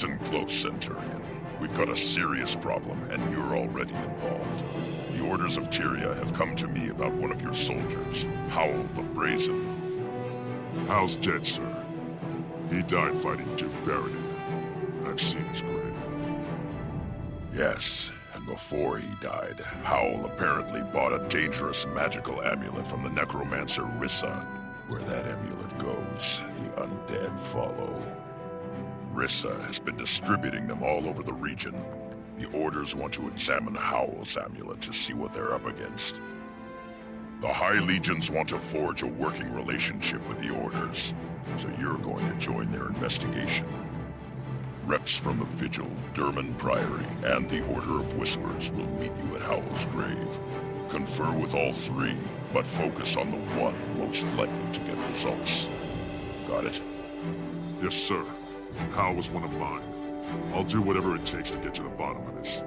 Listen close, Centurion. We've got a serious problem, and you're already involved. The orders of Tyria have come to me about one of your soldiers, Howl the Brazen. Howl's dead, sir. He died fighting Duke Baronin. I've seen his grave. Yes, and before he died, Howl apparently bought a dangerous magical amulet from the necromancer Rissa. Where that amulet goes, the undead follow. Rissa has been distributing them all over the region. The Orders want to examine Howl's amulet to see what they're up against. The High Legions want to forge a working relationship with the Orders, so you're going to join their investigation. Reps from the Vigil, Derman Priory, and the Order of Whispers will meet you at Howl's grave. Confer with all three, but focus on the one most likely to get results. Got it? Yes, sir. Howl was one of mine. I'll do whatever it takes to get to the bottom of this.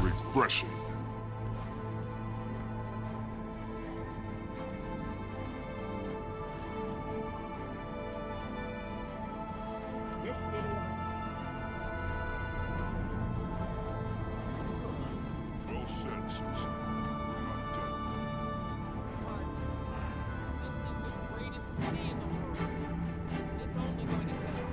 Refreshing. This city. Well said, citizen. We're not done. This is the greatest city in the world. It's only going to get better.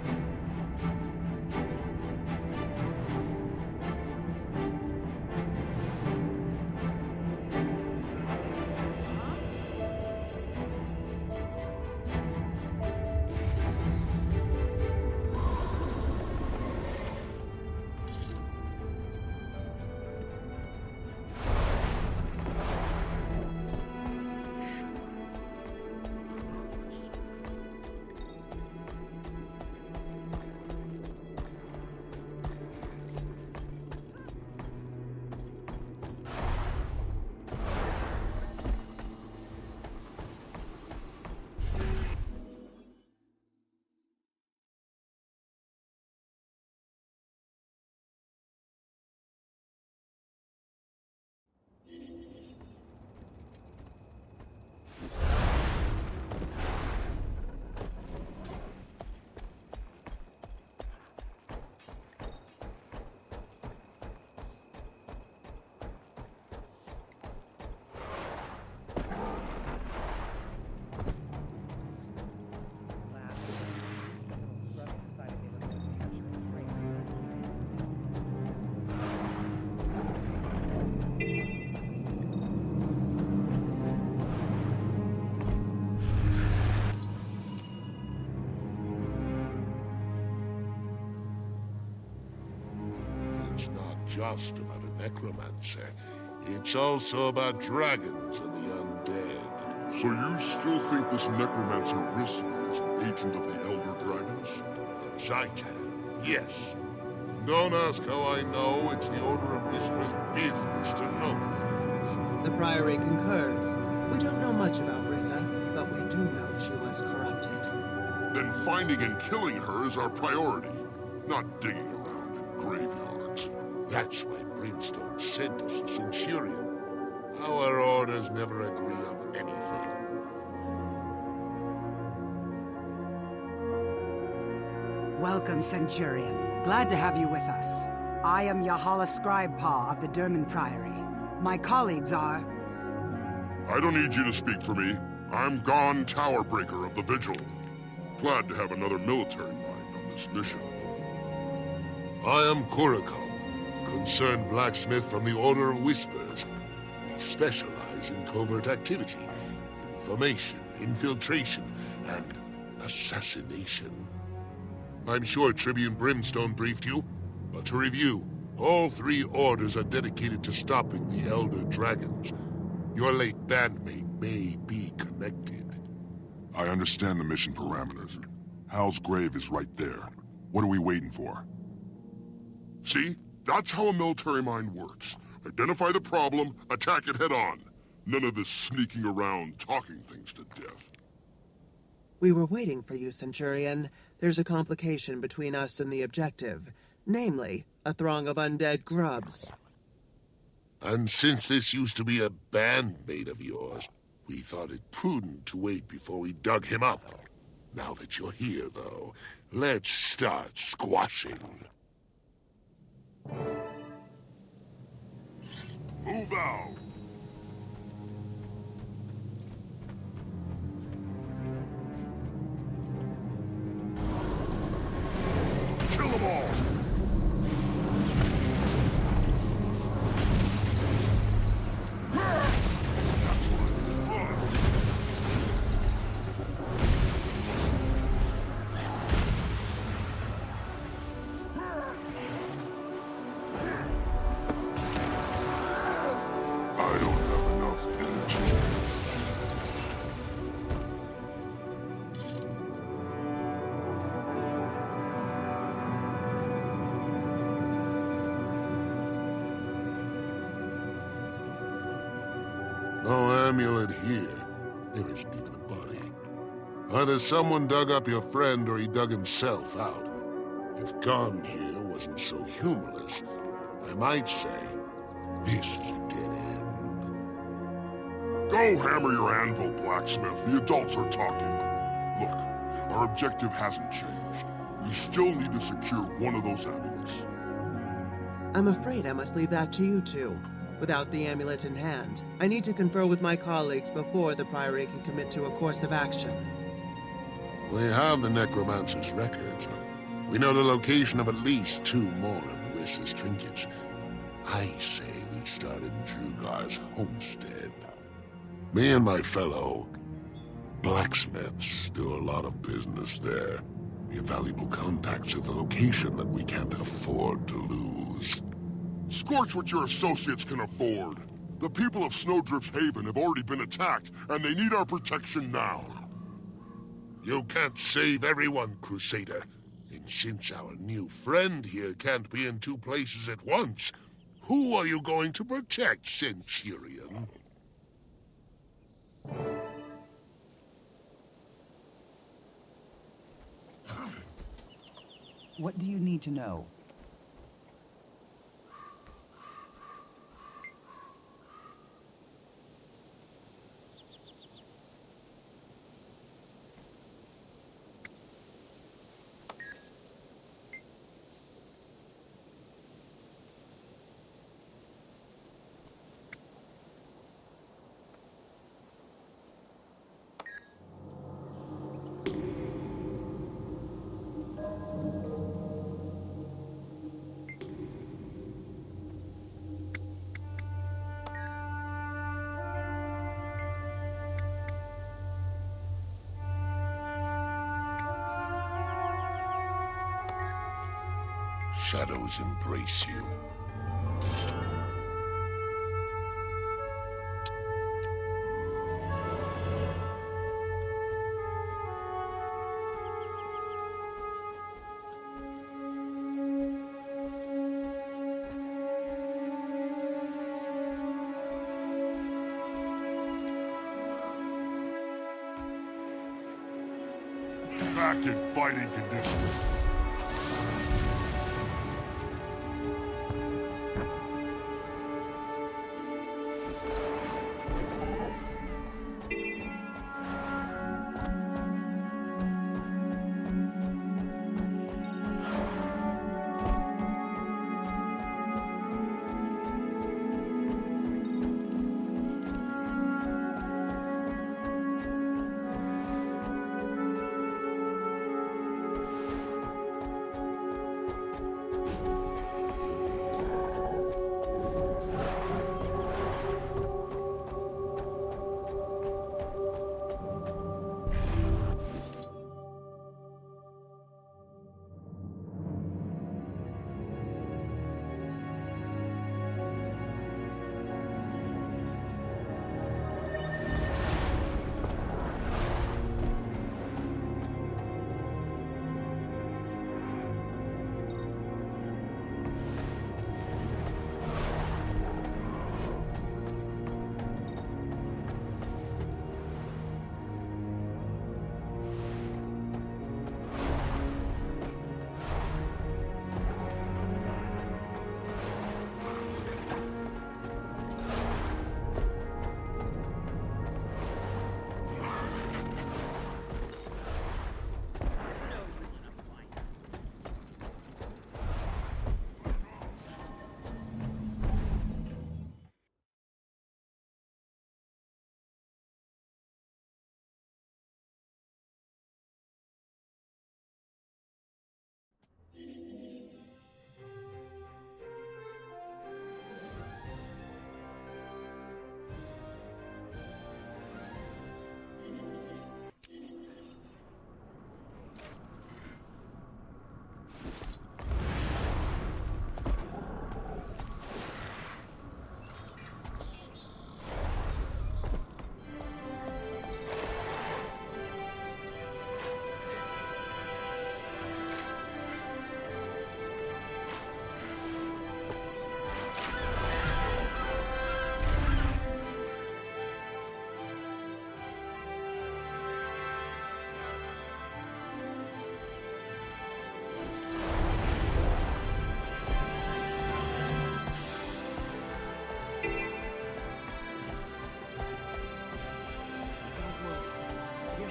It's not just about a necromancer. It's also about dragons and the undead. So you still think this necromancer Rissa is an agent of the Elder Dragons? Zaitan, yes. Don't ask how I know. It's the Order of Whispers' business to know things. The Priory concurs. We don't know much about Rissa, but we do know she was corrupted. Then finding and killing her is our priority, not digging around in graveyards. That's why Brimstone sent us the Centurion. Our orders never agree on anything. Welcome, Centurion. Glad to have you with us. I am Yahala Scribe-Paw of the Derman Priory. My colleagues are... I don't need you to speak for me. I'm Gon Towerbreaker of the Vigil. Glad to have another military mind on this mission. I am Kurikon, concerned blacksmith from the Order of Whispers. We specialize in covert activity, information, infiltration, and assassination. I'm sure Tribune Brimstone briefed you, but to review, all three orders are dedicated to stopping the Elder Dragons. Your late bandmate may be connected. I understand the mission parameters. Hal's grave is right there. What are we waiting for? See? That's how a military mind works. Identify the problem, attack it head on. None of this sneaking around, talking things to death. We were waiting for you, Centurion. There's a complication between us and the objective. Namely, a throng of undead grubs. And since this used to be a bandmate of yours, we thought it prudent to wait before we dug him up. Now that you're here, though, let's start squashing. Move out! Kill them all! That's right. Run! I don't have enough energy. No amulet here. There isn't even a body. Either someone dug up your friend or he dug himself out. If gone here wasn't so humorless, I might say, this is a dead end. Go hammer your anvil, blacksmith. The adults are talking. Look, our objective hasn't changed. We still need to secure one of those amulets. I'm afraid I must leave that to you two. Without the amulet in hand, I need to confer with my colleagues before the Priory can commit to a course of action. We have the Necromancer's records. We know the location of at least 2 more of Rissa's trinkets. I say we start in Drugar's homestead. Me and my fellow blacksmiths do a lot of business there. We have valuable contacts at the location that we can't afford to lose. Scorch what your associates can afford. The people of Snowdrift's Haven have already been attacked, and they need our protection now. You can't save everyone, Crusader. And since our new friend here can't be in 2 places at once, who are you going to protect, Centurion? What do you need to know? Shadows embrace you. Back in fighting condition.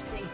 safer.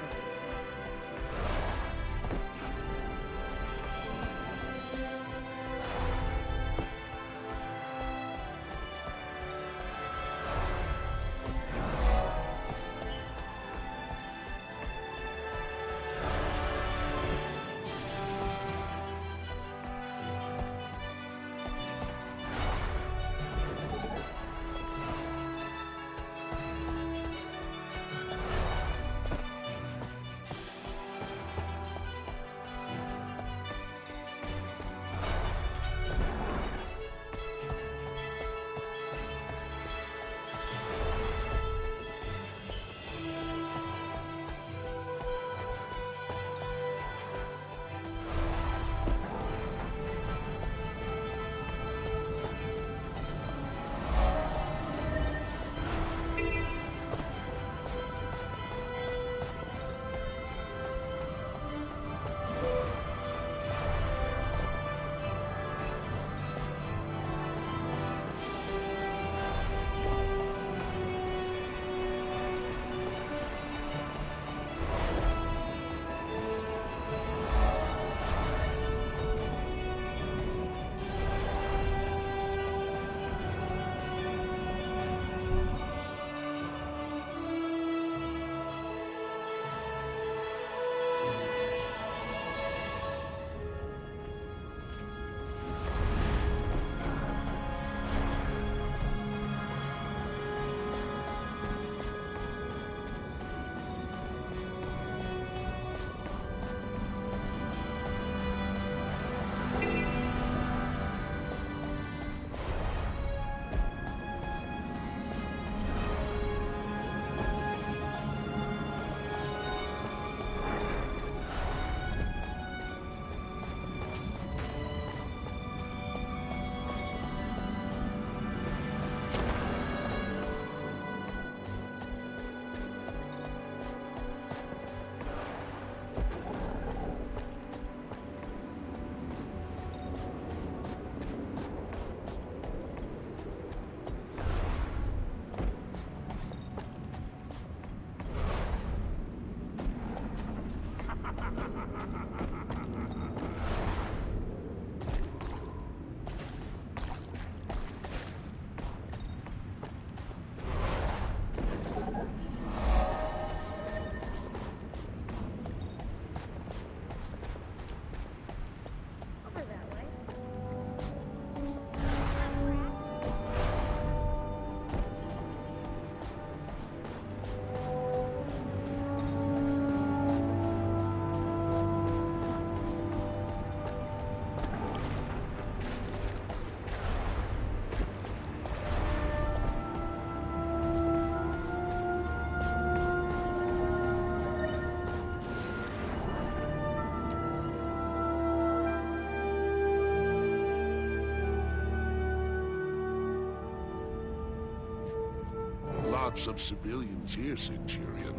Lots of civilians here, Centurion.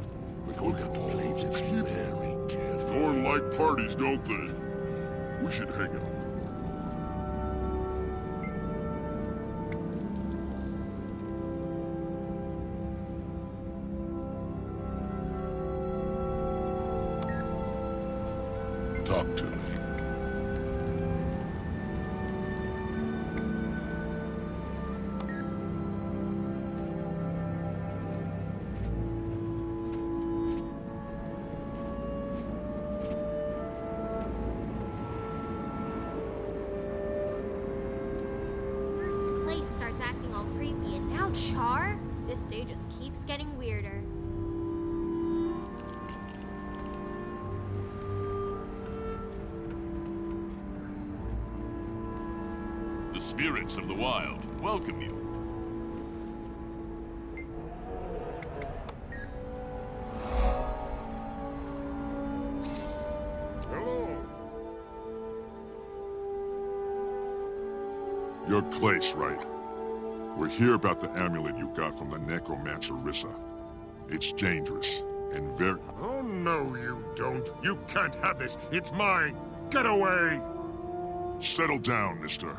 We're going to have to play this very carefully. Thorn like parties, don't they? We should hang out with one more. Talk to me. Starts acting all creepy, and now Charr? This day just keeps getting weirder. The spirits of the wild welcome you. Hello. You're Clace, right? We're here about the amulet you got from the necromancer Rissa. It's dangerous, and very... Oh, no, you don't. You can't have this. It's mine. Get away! Settle down, mister.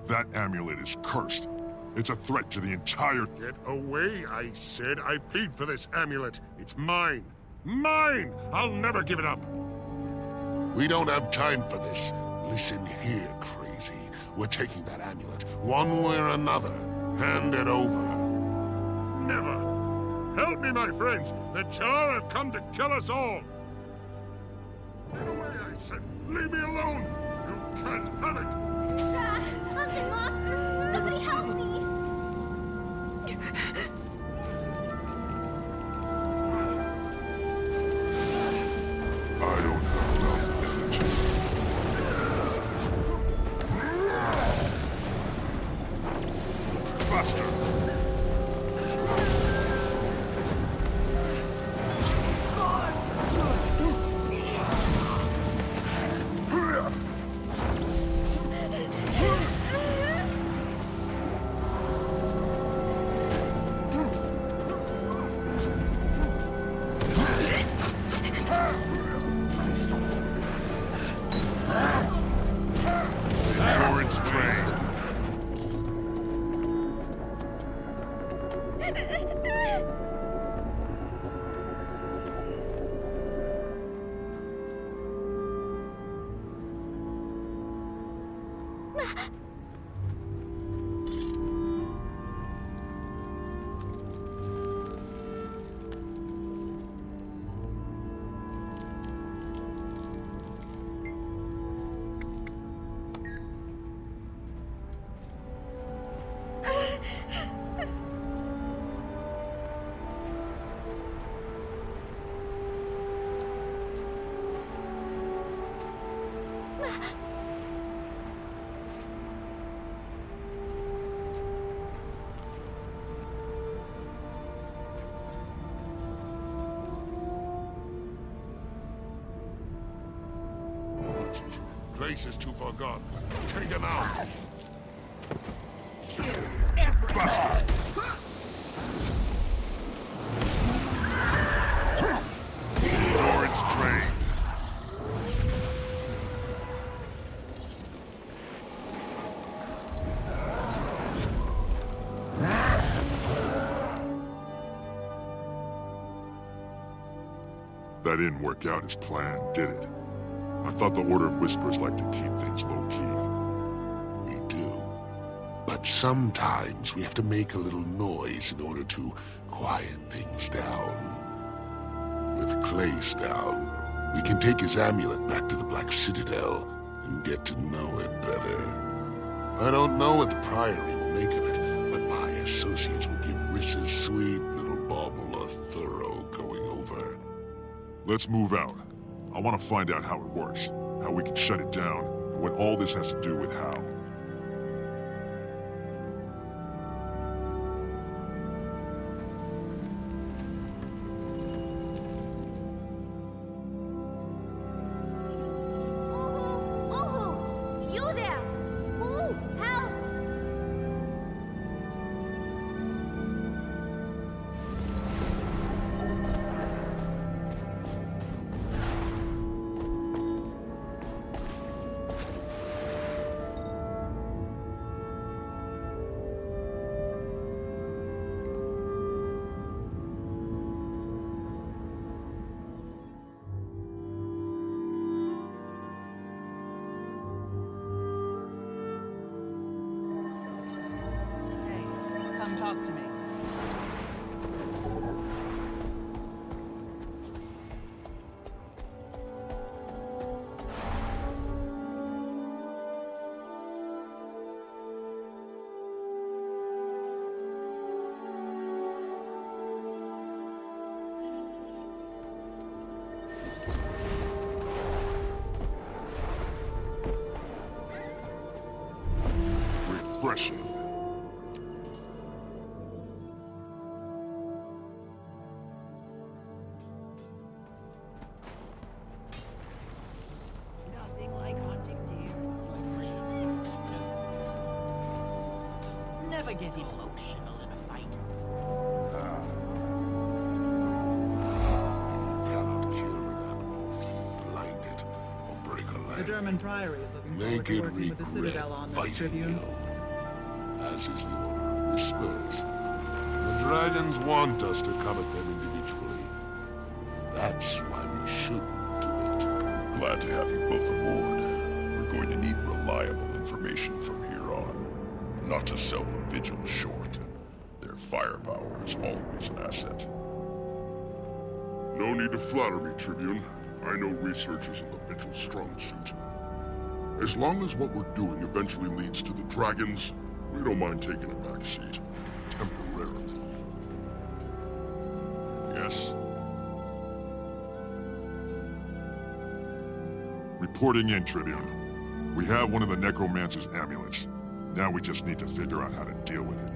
That amulet is cursed. It's a threat to the entire... Get away, I said. I paid for this amulet. It's mine. Mine! I'll never give it up! We don't have time for this. Listen here, crazy. We're taking that amulet, one way or another. Hand it over. Never! Help me, my friends! The Charr have come to kill us all! Get away, I said! Leave me alone! You can't have it! Undead monsters! Somebody help me! I don't have enough energy. Faster! Endurance drained. Place is too far gone. Take him out. Buster! Endurance drained. That didn't work out as planned, did it? I thought the Order of Whispers liked to keep things low-key. We do. But sometimes we have to make a little noise in order to quiet things down. With Clace down, we can take his amulet back to the Black Citadel and get to know it better. I don't know what the Priory will make of it, but my associates will give Rissa's sweet little bauble a thorough going over. Let's move out. I want to find out how it works, how we can shut it down, and what all this has to do with Hal. Ooh, you there! Ooh, help! Come talk to me. Refreshing. Nothing like hunting deer. Never get emotional in a fight. Cannot kill an animal, blind it, or break a leg. The German Priory is looking forward Make to it working with the Citadel on this, fighting Tribune. you, as is the Order of Whispers. The dragons want us to come at them individually. That's why we shouldn't do it. Glad to have you both aboard. We're going to need reliable information from here on. Not to sell the Vigilant short. Their firepower is always an asset. No need to flatter me, Tribune. I know research isn't the Vigil's strong suit. As long as what we're doing eventually leads to the dragons, we don't mind taking a back seat. Temporarily. Yes? Reporting in, Tribune. We have one of the Necromancer's amulets. Now we just need to figure out how to deal with it.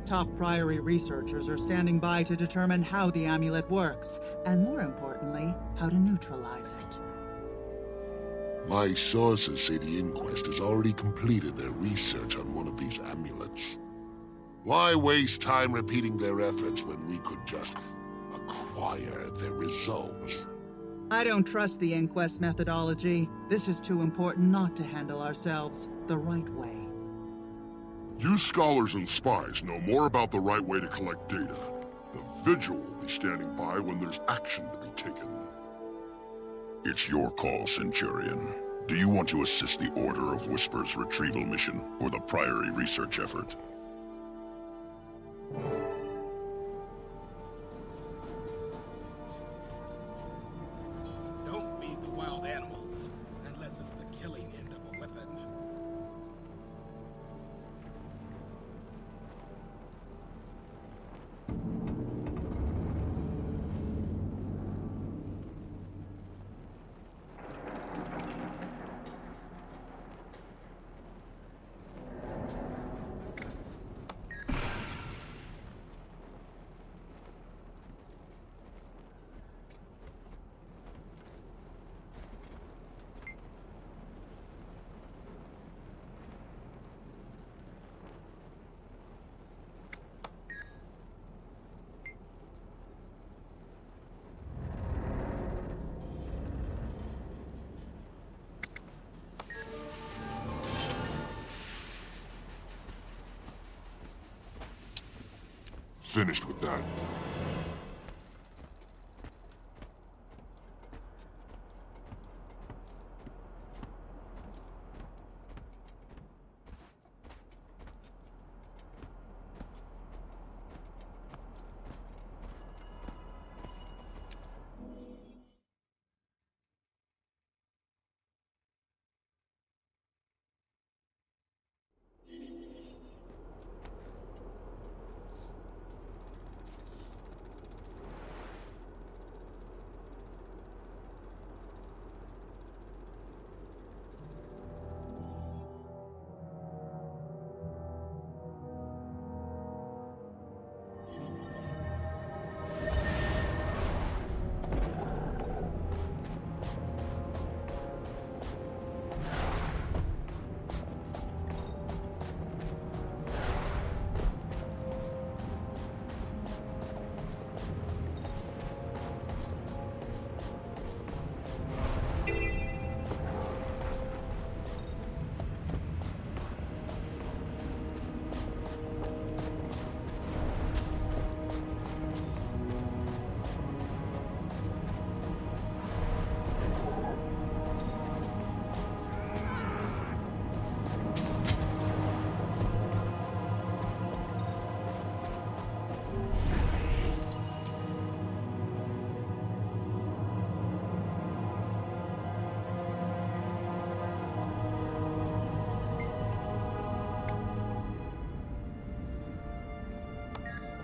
Top Priory researchers are standing by to determine how the amulet works, and more importantly, how to neutralize it. My sources say the Inquest has already completed their research on one of these amulets. Why waste time repeating their efforts when we could just acquire their results? I don't trust the Inquest methodology. This is too important not to handle ourselves the right way. You scholars and spies know more about the right way to collect data. The Vigil will be standing by when there's action to be taken. It's your call, Centurion. Do you want to assist the Order of Whispers retrieval mission, or the Priory research effort? Don't feed the wild animals, unless it's the killing end of a weapon. Finished with that.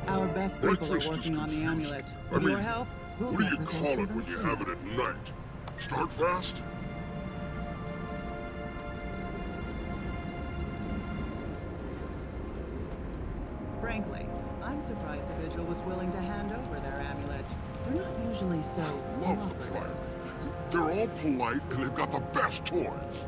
Our best people are working on the amulet. With your help, we'll What do get you results call it even when you sooner. have it at night? Start fast? Frankly, I'm surprised the Vigil was willing to hand over their amulet. They're not usually so Love the Priory. They're all polite and they've got the best toys.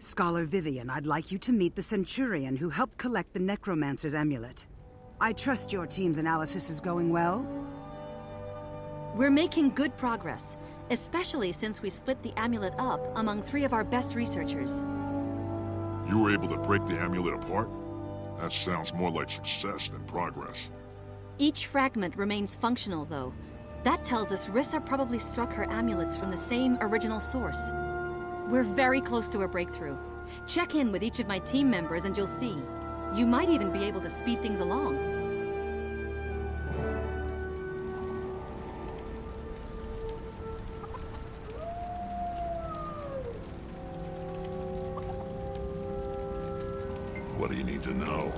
Scholar Vivian, I'd like you to meet the Centurion who helped collect the Necromancer's amulet. I trust your team's analysis is going well? We're making good progress, especially since we split the amulet up among 3 of our best researchers. You were able to break the amulet apart? That sounds more like success than progress. Each fragment remains functional, though. That tells us Rissa probably struck her amulets from the same original source. We're very close to a breakthrough. Check in with each of my team members and you'll see. You might even be able to speed things along. What do you need to know?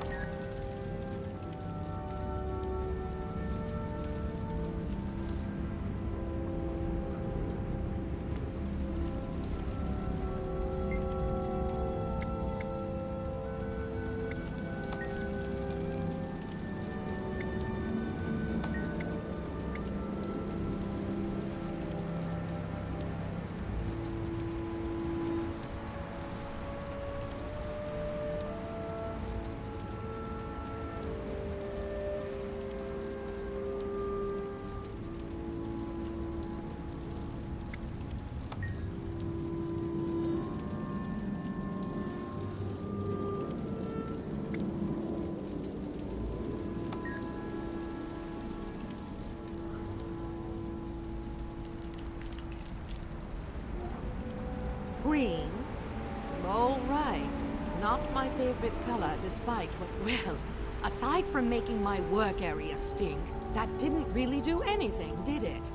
Green? All right. Not my favorite color, despite what... Well, aside from making my work area stink, that didn't really do anything, did it?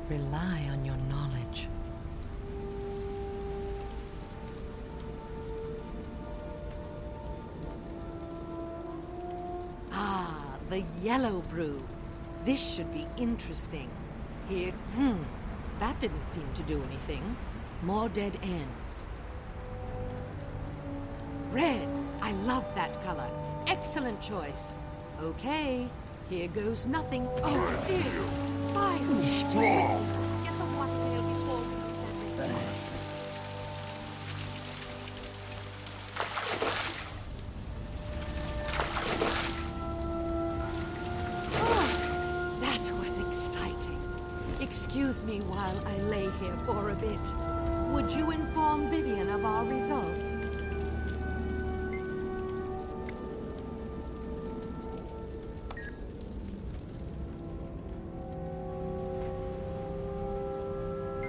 Rely on your knowledge. Ah, the yellow brew. This should be interesting. Here... That didn't seem to do anything. More dead ends. Red. I love that color. Excellent choice. Okay, here goes nothing. Oh dear! Fire! Strong! Get the one tail before we lose everything. Oh, that was exciting. Excuse me while I lay here for a bit. Would you inform Vivian of our results?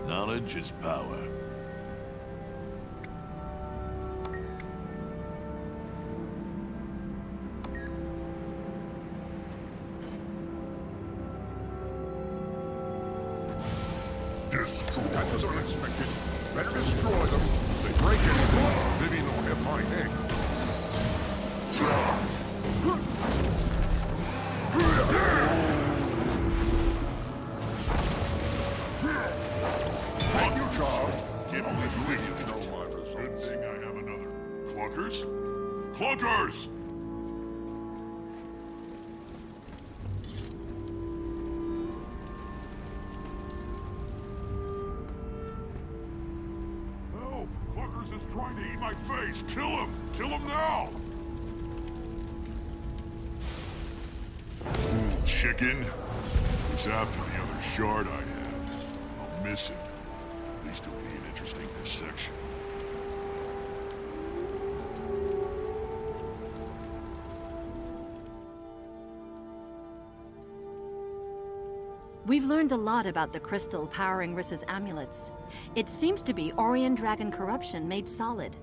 Knowledge is power. Destroy. That was unexpected. Better destroy them. If they break anything, Vivian will have my head. Thank you, Charr. Can't believe you really know my results. Good thing I have another. Clunkers? Clunkers! Help! Clunkers is trying to eat my face! Kill him! Kill him now! Ooh, chicken. He's after the other shard I have. I'll miss him. At least it'll be an interesting dissection. We've learned a lot about the crystal powering Rissa's amulets. It seems to be Orion Dragon corruption made solid.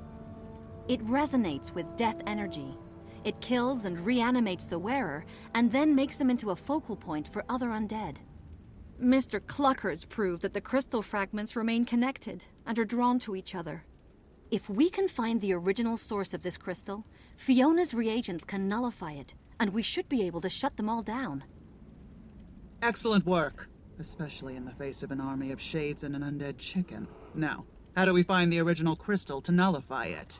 It resonates with death energy. It kills and reanimates the wearer, and then makes them into a focal point for other undead. Mr. Cluckers proved that the crystal fragments remain connected and are drawn to each other. If we can find the original source of this crystal, Fiona's reagents can nullify it, and we should be able to shut them all down. Excellent work, especially in the face of an army of shades and an undead chicken. Now, how do we find the original crystal to nullify it?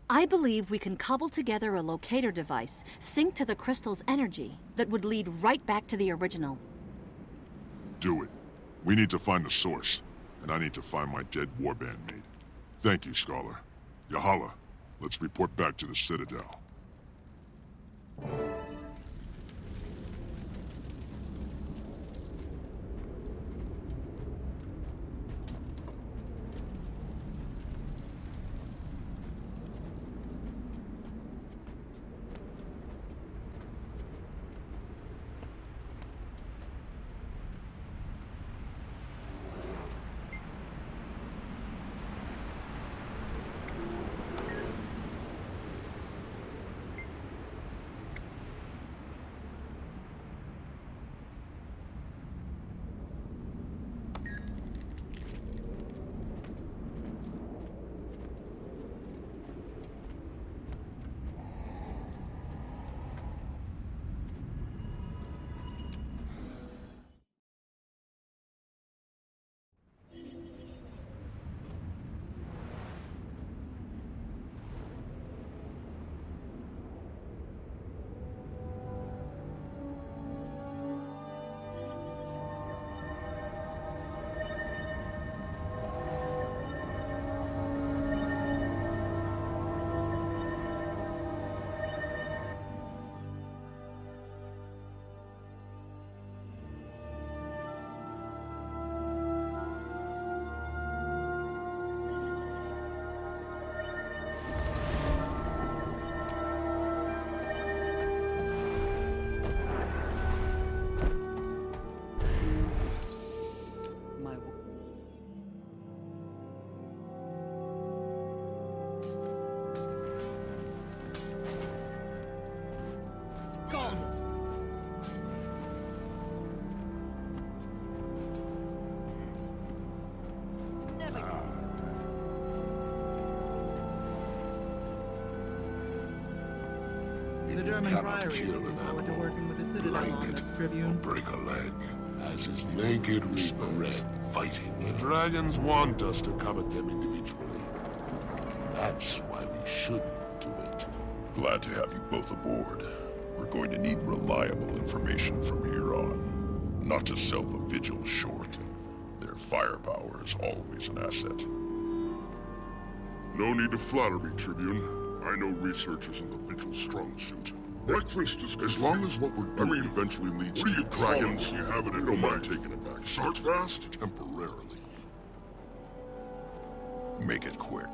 I believe we can cobble together a locator device synced to the crystal's energy that would lead right back to the original. Do it. We need to find the source, and I need to find my dead warband mate. Thank you, Scholar. Yahala, let's report back to the Citadel. The German Priory is looking forward to working with the Citadel on this, Tribune. Break a leg, as is the make it red fighting. The dragons want us to covet them individually. That's why we should do it. Glad to have you both aboard. We're going to need reliable information from here on. Not to sell the Vigil short. Their firepower is always an asset. No need to flatter me, Tribune. I know research isn't the Vigil's strong suit. Breakfast is as long as what we're doing eventually leads to the dragons. You have it in don't mind taking it back. Start fast, temporarily. Make it quick.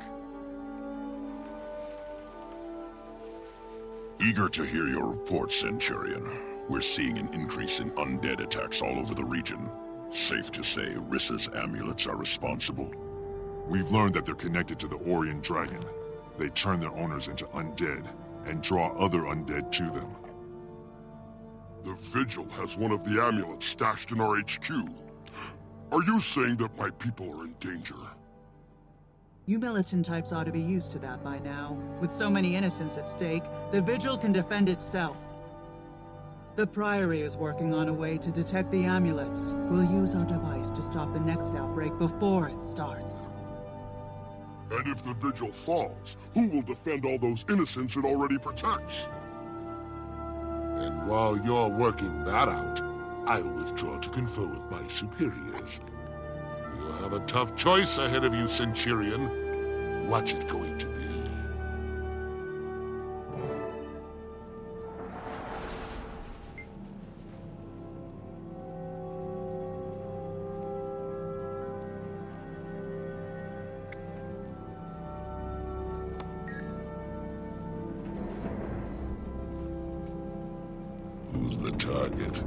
Eager to hear your report, Centurion. We're seeing an increase in undead attacks all over the region. Safe to say Rissa's amulets are responsible? We've learned that they're connected to the Orien Dragon. They turn their owners into undead, and draw other undead to them. The Vigil has one of the amulets stashed in our HQ. Are you saying that my people are in danger? You militant types ought to be used to that by now. With so many innocents at stake, the Vigil can defend itself. The Priory is working on a way to detect the amulets. We'll use our device to stop the next outbreak before it starts. And if the Vigil falls, who will defend all those innocents it already protects? And while you're working that out, I'll withdraw to confer with my superiors. You'll have a tough choice ahead of you, Centurion. What's it going to be? Who's the target?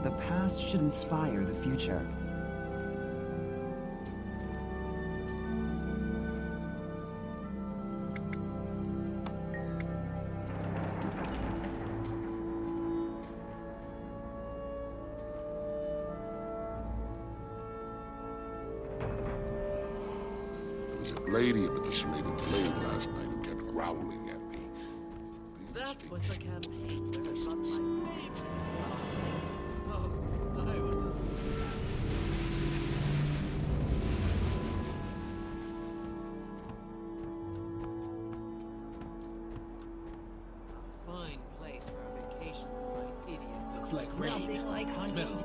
The past should inspire the future. There was a gladiator with the serrated blade last night who kept growling at me. That was the campaign where I got my favorite stuff. Oh, I was a... Fine place for a vacation for my idiot. Looks like rain. Nothing like hunting. Smell.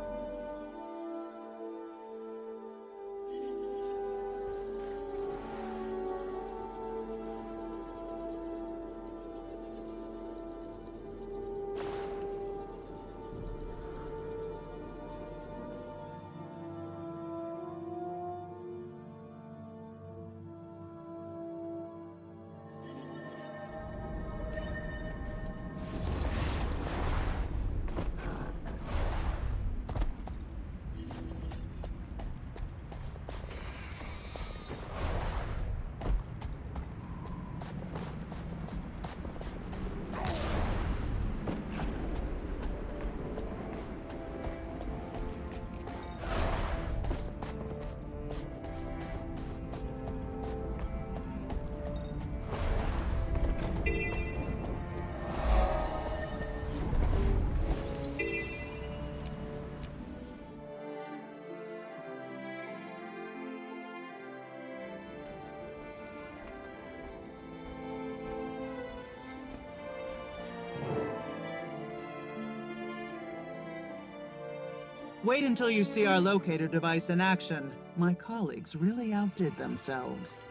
Wait until you see our locator device in action. My colleagues really outdid themselves.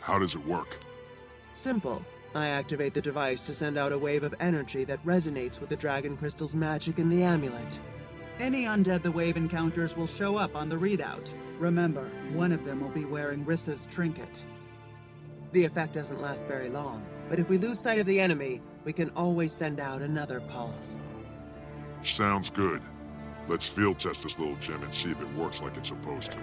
How does it work? Simple. I activate the device to send out a wave of energy that resonates with the Dragon Crystal's magic in the amulet. Any Undead the Wave encounters will show up on the readout. Remember, one of them will be wearing Rissa's trinket. The effect doesn't last very long, but if we lose sight of the enemy, we can always send out another pulse. Sounds good. Let's field test this little gem and see if it works like it's supposed to.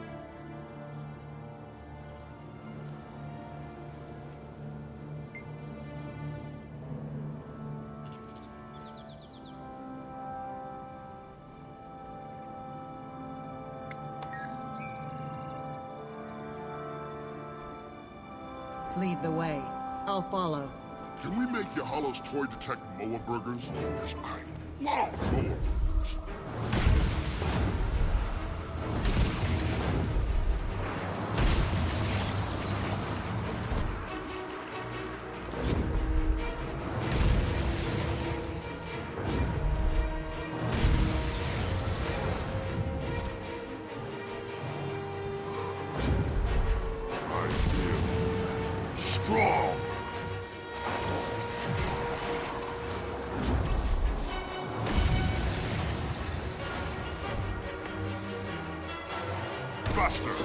Lead the way. I'll follow. Can we make Yahala's toy detect Moa burgers? Because I love Moa burgers. Strong! Buster!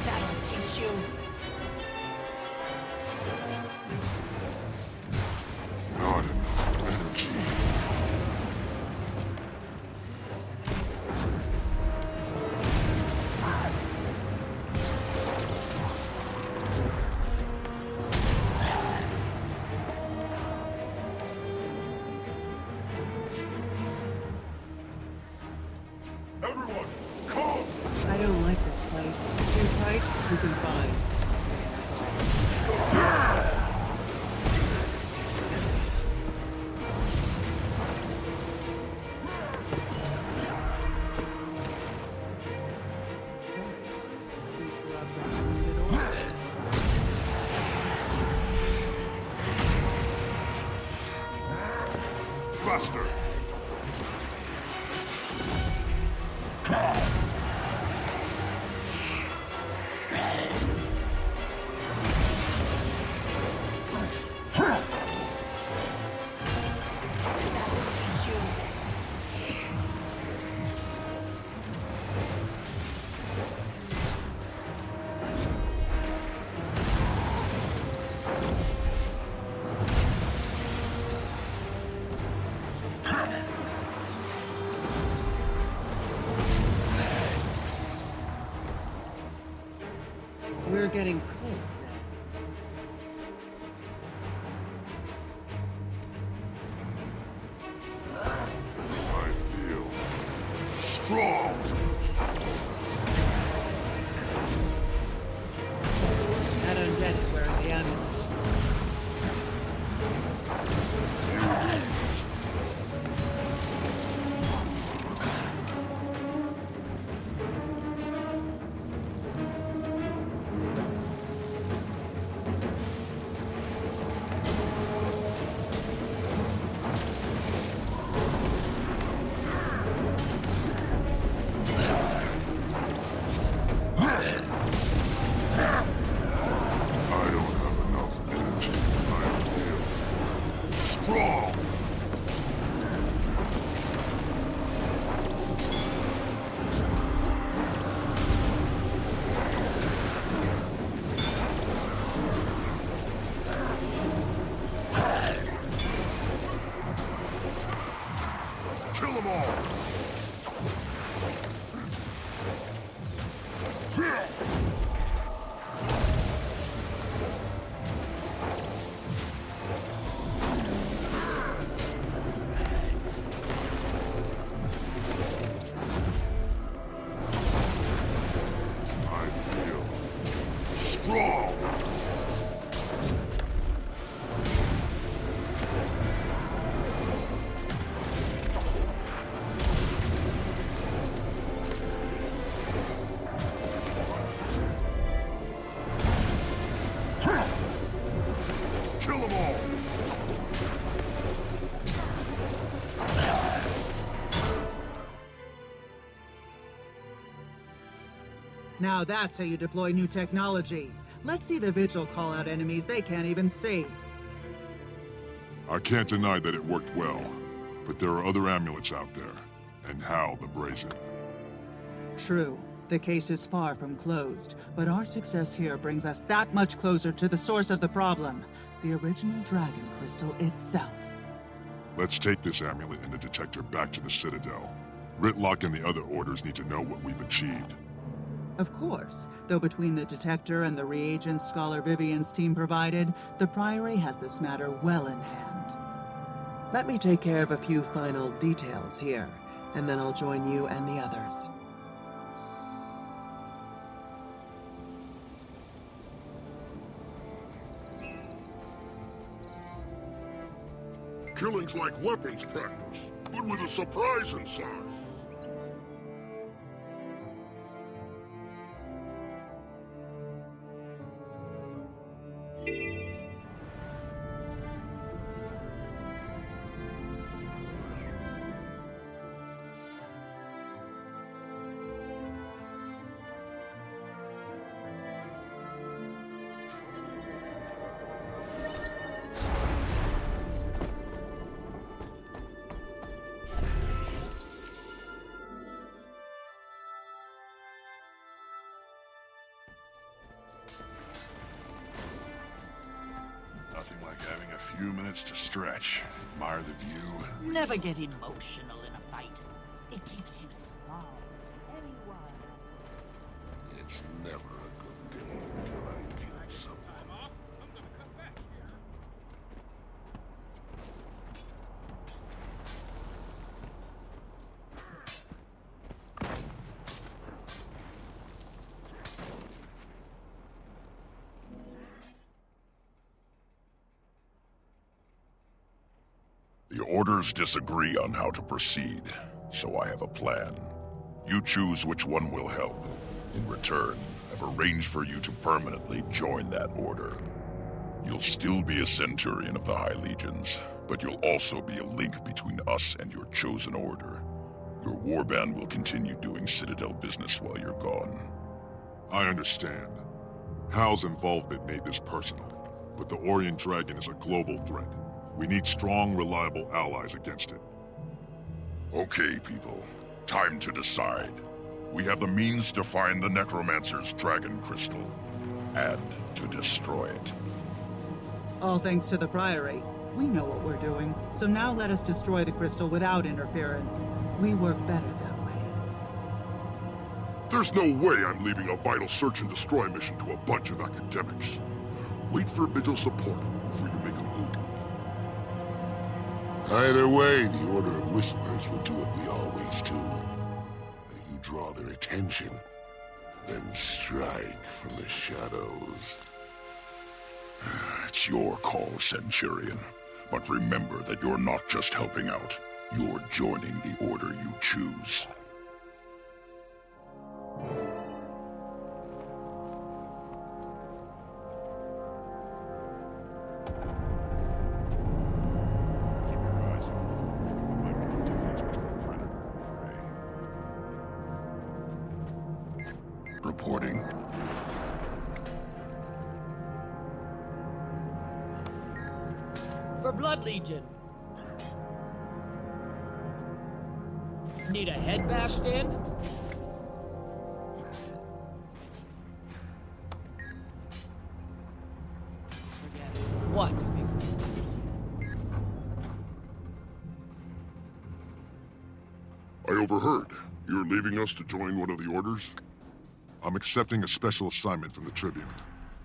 That'll teach you. Not enough energy. Everyone, come! I don't like this place. Too tight, too confined. Buster! We're getting close now. I feel strong! That undead is wearing the amulet. I don't have enough energy. I feel strong! Kill them all! I feel strong! Now that's how you deploy new technology. Let's see the Vigil call out enemies they can't even see. I can't deny that it worked well, but there are other amulets out there, and Hal the Brazen. True. The case is far from closed, but our success here brings us that much closer to the source of the problem, the original Dragon Crystal itself. Let's take this amulet and the detector back to the Citadel. Ritlock and the other orders need to know what we've achieved. Of course, though between the detector and the reagents Scholar Vivian's team provided, the Priory has this matter well in hand. Let me take care of a few final details here, and then I'll join you and the others. Killing's like weapons practice, but with a surprise inside. Nothing like having a few minutes to stretch, admire the view. Never get emotional in a fight. It keeps you strong. It's never a good day until I kill someone. The orders disagree on how to proceed, so I have a plan. You choose which one will help. In return, I've arranged for you to permanently join that order. You'll still be a Centurion of the High Legions, but you'll also be a link between us and your chosen order. Your warband will continue doing Citadel business while you're gone. I understand. Hal's involvement made this personal, but the Orient Dragon is a global threat. We need strong, reliable allies against it. Okay, people. Time to decide. We have the means to find the Necromancer's Dragon Crystal, and to destroy it. All thanks to the Priory. We know what we're doing, so now let us destroy the crystal without interference. We work better that way. There's no way I'm leaving a vital search and destroy mission to a bunch of academics. Wait for Vigil support before you make a move. Either way, the Order of Whispers will do what we always do. You draw their attention, then strike from the shadows. It's your call, Centurion. But remember that you're not just helping out. You're joining the order you choose. Reporting. For Blood Legion. Need a head bashed in? Forget it. What? I overheard. You're leaving us to join one of the orders? I'm accepting a special assignment from the Tribune,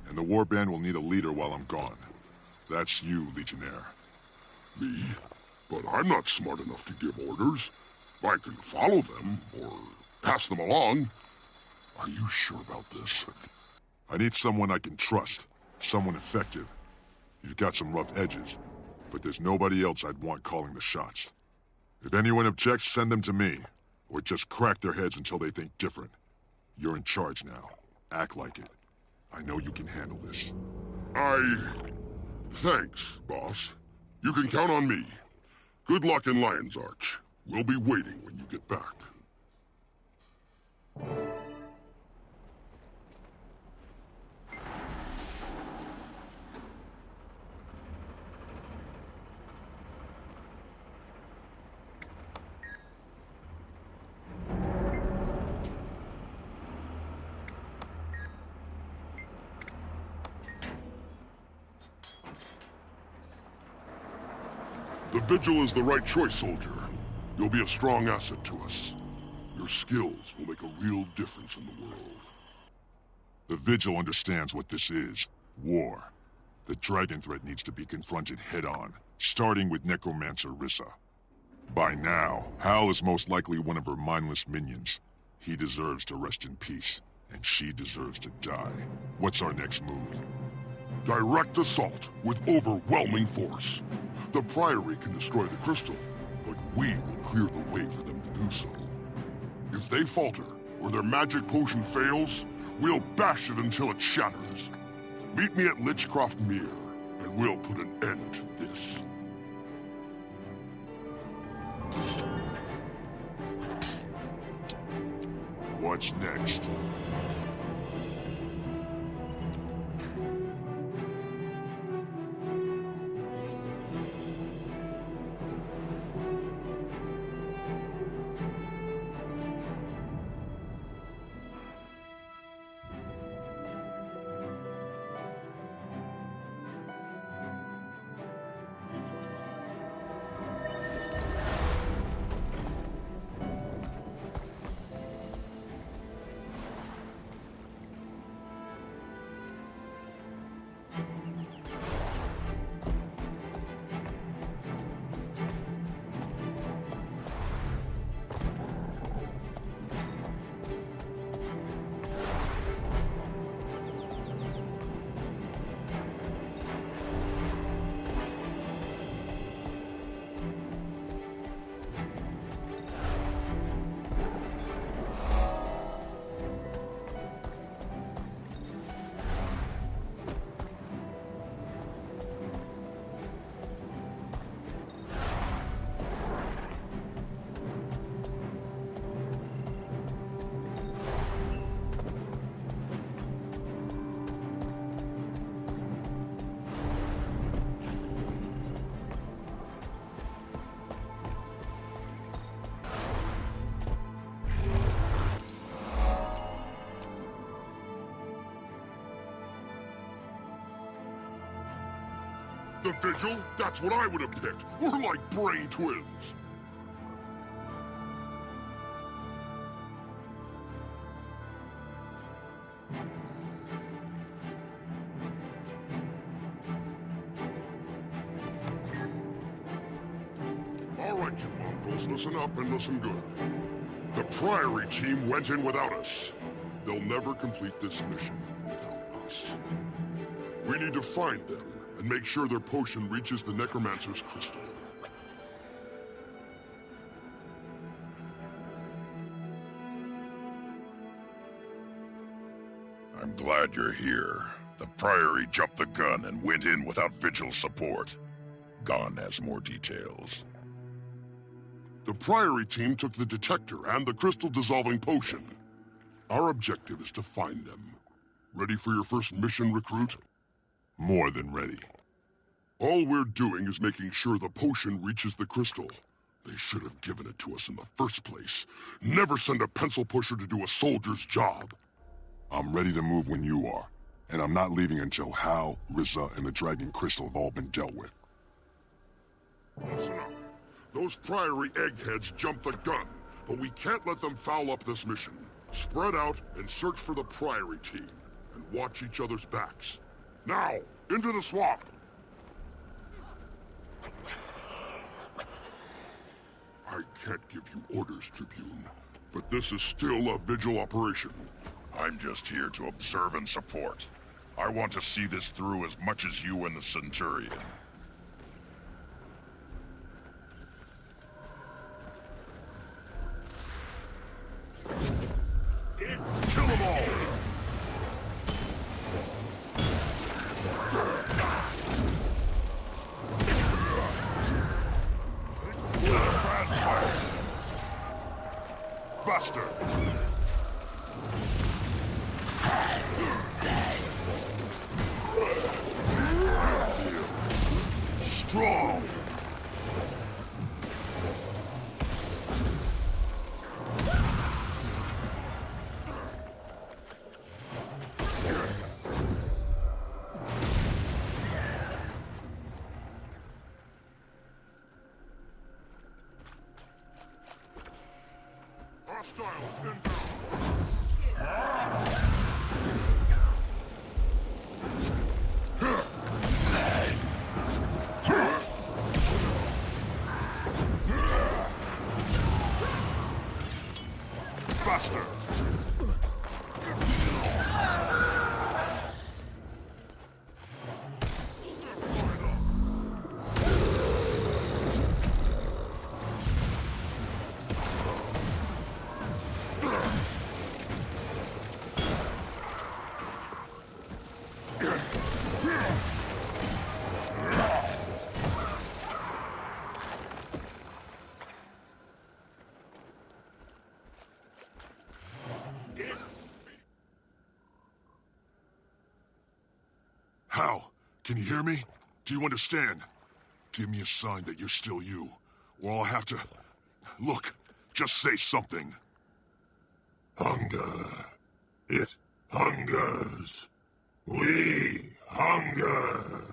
and the warband will need a leader while I'm gone. That's you, Legionnaire. Me? But I'm not smart enough to give orders. I can follow them, or pass them along. Are you sure about this? I need someone I can trust, someone effective. You've got some rough edges, but there's nobody else I'd want calling the shots. If anyone objects, send them to me, or just crack their heads until they think different. You're in charge now. Act like it. I know you can handle this. Thanks, boss. You can count on me. Good luck in Lion's Arch. We'll be waiting when you get back. Vigil is the right choice, soldier. You'll be a strong asset to us. Your skills will make a real difference in the world. The Vigil understands what this is. War. The dragon threat needs to be confronted head-on, starting with Necromancer Rissa. By now, Hal is most likely one of her mindless minions. He deserves to rest in peace, and she deserves to die. What's our next move? Direct assault with overwhelming force. The Priory can destroy the crystal, but we will clear the way for them to do so. If they falter, or their magic potion fails, we'll bash it until it shatters. Meet me at Lichcroft Mere, and we'll put an end to this. What's next? The Vigil? That's what I would have picked. We're like brain twins. All right, you mongrels, listen up and listen good. The Priory team went in without us. They'll never complete this mission without us. We need to find them and make sure their potion reaches the Necromancer's crystal. I'm glad you're here. The Priory jumped the gun and went in without Vigil support. Gon has more details. The Priory team took the detector and the crystal-dissolving potion. Our objective is to find them. Ready for your first mission, recruit? More than ready. All we're doing is making sure the potion reaches the crystal. They should have given it to us in the first place. Never send a pencil pusher to do a soldier's job. I'm ready to move when you are. And I'm not leaving until Hal, Rissa, and the Dragon Crystal have all been dealt with. Listen up. Those Priory eggheads jumped the gun, but we can't let them foul up this mission. Spread out and search for the Priory team, and watch each other's backs. Now, into the swamp! I can't give you orders, Tribune, but this is still a Vigil operation. I'm just here to observe and support. I want to see this through as much as you and the Centurion. Kill them all! Buster! Strong! Faster! How? Can you hear me? Do you understand? Give me a sign that you're still you, or I'll have to... Look, just say something. Hunger. It hungers. We hunger.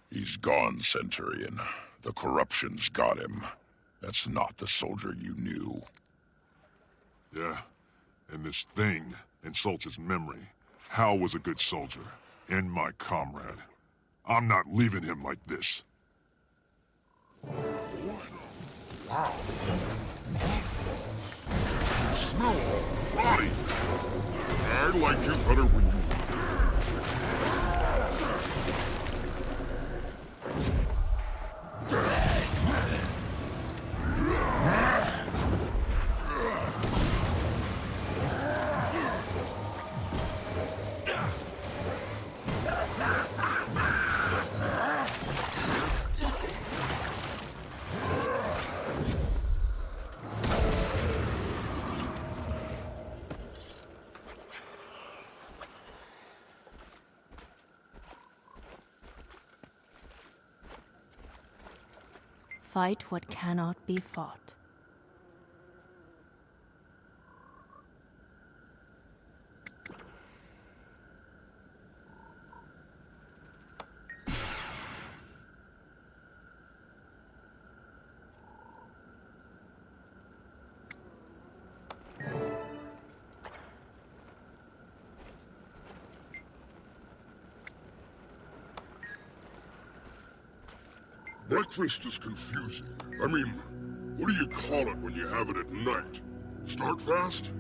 He's gone, Centurion. The corruption's got him. That's not the soldier you knew. Yeah, and this thing insults his memory. Hal was a good soldier, and my comrade. I'm not leaving him like this. Wow. You smell body. I liked you better when you were dead. Fight what cannot be fought. Breakfast is confusing. I mean, what do you call it when you have it at night? Start fast?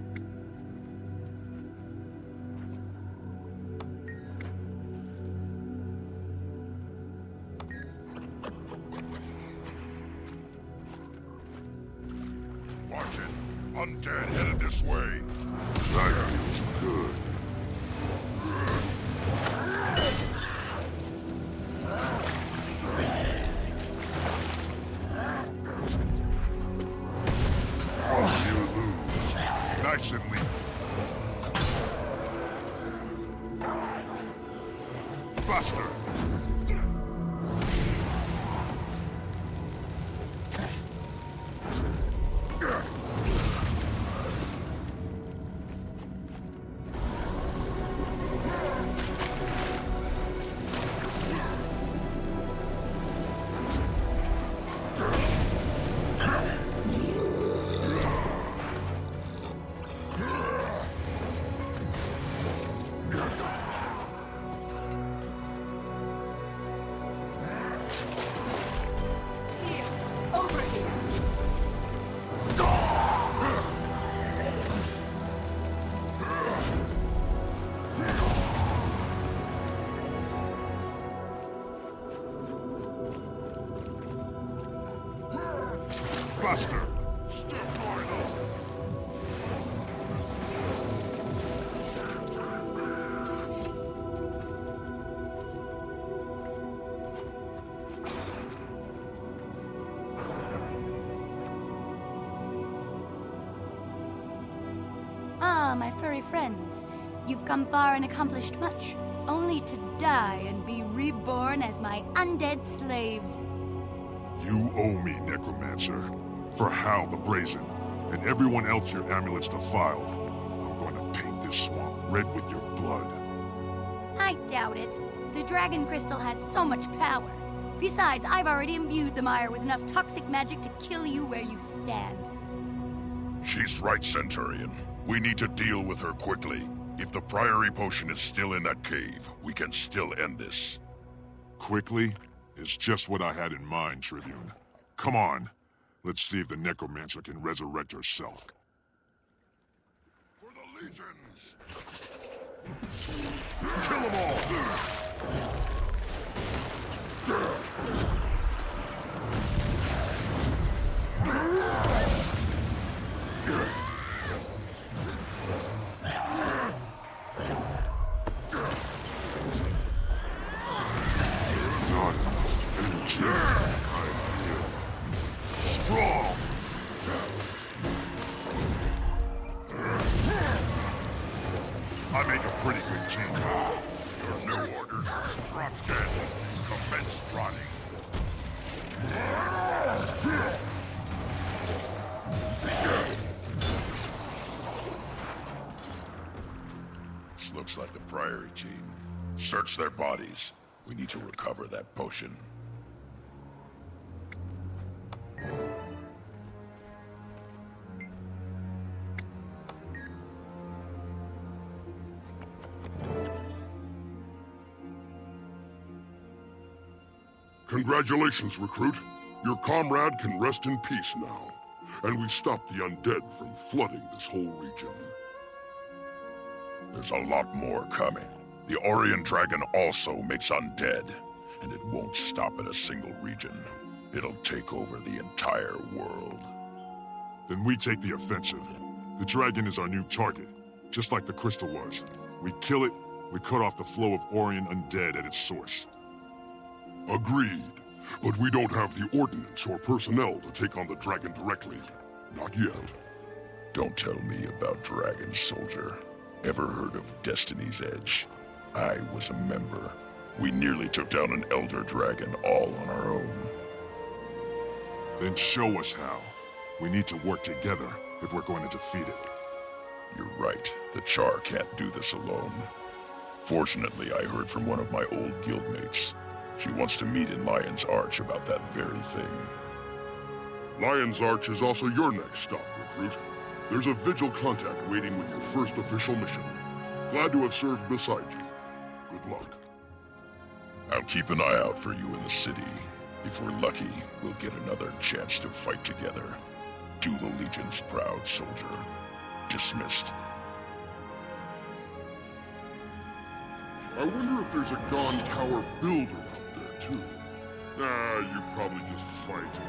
Watch it. Undead headed this way. That feels good. Nice and lean. Faster! Faster! Step right up! Ah, my furry friends. You've come far and accomplished much, only to die and be reborn as my undead slaves. You owe me, Necromancer. For Hal the Brazen, and everyone else your amulets defiled. I'm going to paint this swamp red with your blood. I doubt it. The dragon crystal has so much power. Besides, I've already imbued the mire with enough toxic magic to kill you where you stand. She's right, Centurion. We need to deal with her quickly. If the Priory potion is still in that cave, we can still end this. Quickly is just what I had in mind, Tribune. Come on. Let's see if the Necromancer can resurrect herself. For the Legions! Kill them all! Not enough energy. I'm here. Strong! I make a pretty good team. Your new orders are drop dead. Commence rotting. This looks like the Priory team. Search their bodies. We need to recover that potion. Congratulations, recruit. Your comrade can rest in peace now. And we stopped the undead from flooding this whole region. There's a lot more coming. The Orient Dragon also makes undead, and it won't stop at a single region. It'll take over the entire world. Then we take the offensive. The dragon is our new target, just like the crystal was. We kill it, we cut off the flow of Orient undead at its source. Agreed. But we don't have the ordnance or personnel to take on the dragon directly. Not yet. Don't tell me about dragons, soldier. Ever heard of Destiny's Edge? I was a member. We nearly took down an elder dragon all on our own. Then show us how. We need to work together if we're going to defeat it. You're right. The Charr can't do this alone. Fortunately, I heard from one of my old guildmates. She wants to meet in Lion's Arch about that very thing. Lion's Arch is also your next stop, recruit. There's a Vigil contact waiting with your first official mission. Glad to have served beside you. Good luck. I'll keep an eye out for you in the city. If we're lucky, we'll get another chance to fight together. Do the Legion's proud, soldier. Dismissed. I wonder if there's a Gone Tower builder out there, too. Nah, you probably just fight.